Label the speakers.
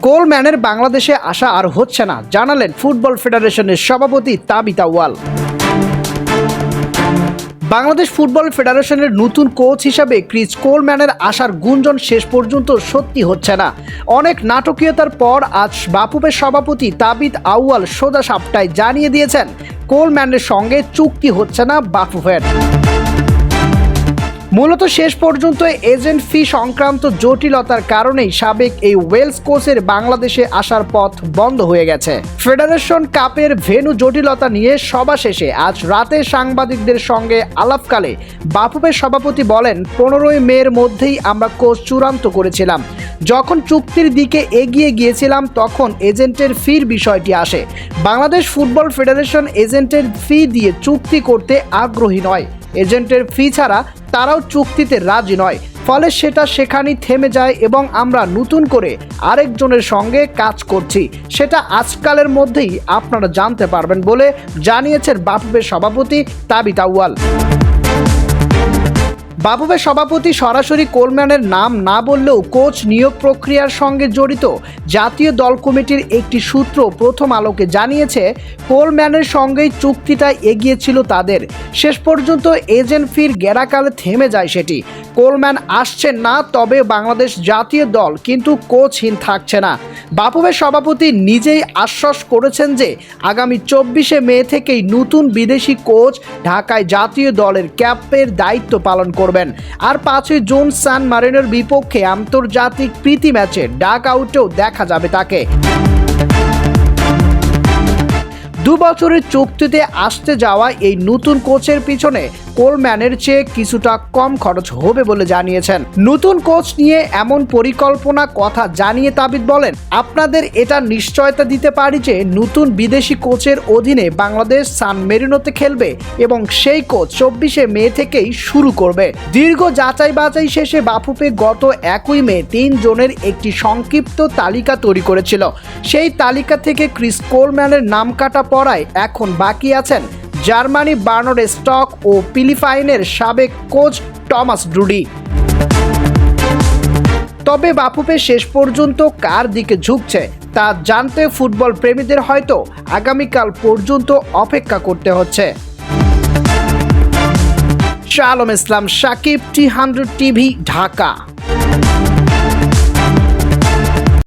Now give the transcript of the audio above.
Speaker 1: কোলম্যানের বাংলাদেশে আসা আর হচ্ছে না, জানালেন ফুটবল ফেডারেশনের সভাপতি তাবিথ আউয়াল। বাংলাদেশ ফুটবল ফেডারেশনের নতুন কোচ হিসাবে ক্রিস কোলম্যানের আসার গুঞ্জন শেষ পর্যন্ত সত্যি হচ্ছে না। অনেক নাটকীয়তার পর আজ বাফুফের সভাপতি তাবিথ আউয়াল সোজা সাপটায় জানিয়ে দিয়েছেন কোলম্যানের সঙ্গে চুক্তি হচ্ছে না বাফুফের। মূলত শেষ পর্যন্ত এজেন্ট ফি সংক্রান্ত জটিলতার কারণেই সাবেক এই ওয়েলস কোচের বাংলাদেশে আসার পথ বন্ধ হয়ে গেছে। ফেডারেশন কাপের ভেন্যু জটিলতা নিয়ে সভা শেষে আজ রাতে সাংবাদিকদের সঙ্গে আলাপকালে বাফুফের সভাপতি বলেন, 15 মের মধ্যেই আমরা কোচ চূড়ান্ত করেছিলাম। যখন চুক্তির দিকে এগিয়ে গিয়েছিলাম তখন এজেন্টের ফির বিষয়টি আসে। বাংলাদেশ ফুটবল ফেডারেশন এজেন্টের ফি দিয়ে চুক্তি করতে আগ্রহী নয়। এজেন্টের ফি ছাড়া তারাও চুক্তিতে রাজি নয়, ফলে সেটা সেখানেই থেমে যায় এবং আমরা নতুন করে আরেকজনের সঙ্গে কাজ করছি। সেটা আজকালের মধ্যেই আপনারা জানতে পারবেন বলে জানিয়েছেন বাফুফের সভাপতি তাবিথ আউয়াল। বাফুফের সভাপতি সরাসরি কোলম্যানের নাম না বললেও কোচ নিয়োগ প্রক্রিয়ার সঙ্গে জড়িত জাতীয় দল কমিটির একটি সূত্র প্রথম আলোকে জানিয়েছে, কোলম্যানের সঙ্গেই চুক্তিটা এগিয়েছিল তাদের। শেষ পর্যন্ত এজেন্ট ফির গেরাকালে থেমে যায় সেটি। কোলম্যান আসছেন না, তবে বাংলাদেশ জাতীয় দল কিন্তু কোচহীন থাকছে না। বাফুফের সভাপতি নিজেই আশ্বাস করেছেন যে আগামী 24 মে থেকেই নতুন বিদেশি কোচ ঢাকায় জাতীয় দলের ক্যাপ্টেনের দায়িত্ব পালন করবেন। আর 5 জুন সান মারিনোর বিপক্ষে আন্তর্জাতিক প্রীতি ম্যাচে ডাক আউটেও দেখা যাবে তাকে। 2 বছরের চুক্তিতে আসতে যাওয়া এই নতুন কোচের পিছনে কোলম্যানের চেয়ে কিছুটা কম খরচ হবে বলে জানিয়েছেন। নতুন কোচ নিয়ে এমন পরিকল্পনা কথা জানিয়ে তাবিথ বলেন, আপনাদের এটা নিশ্চয়তা দিতে পারি যে নতুন বিদেশি কোচের অধীনে বাংলাদেশ সান মেরিনোতে খেলবে এবং সেই কোচ 24 মে থেকেই শুরু করবে। দীর্ঘ যাচাই বাছাই শেষে বাফুফে গত 1 মে 3 জনের একটি সংক্ষিপ্ত তালিকা তৈরি করেছিল। সেই তালিকা থেকে ক্রিস কোলম্যানের নাম কাটা পড়ায় এখন বাকি আছেন জার্মানি বার্নার্ড স্টক ও ফিলিপাইনের সাবেক কোচ টমাস ড্রুডি। তবে বাফুফে শেষ পর্যন্ত কার দিকে ঝুঁকছে তা জানতে ফুটবল প্রেমীদের হয়তো আগামীকাল পর্যন্ত অপেক্ষা করতে হচ্ছে। শালম ইসলাম, সাকিব, T100 টিভি, ঢাকা।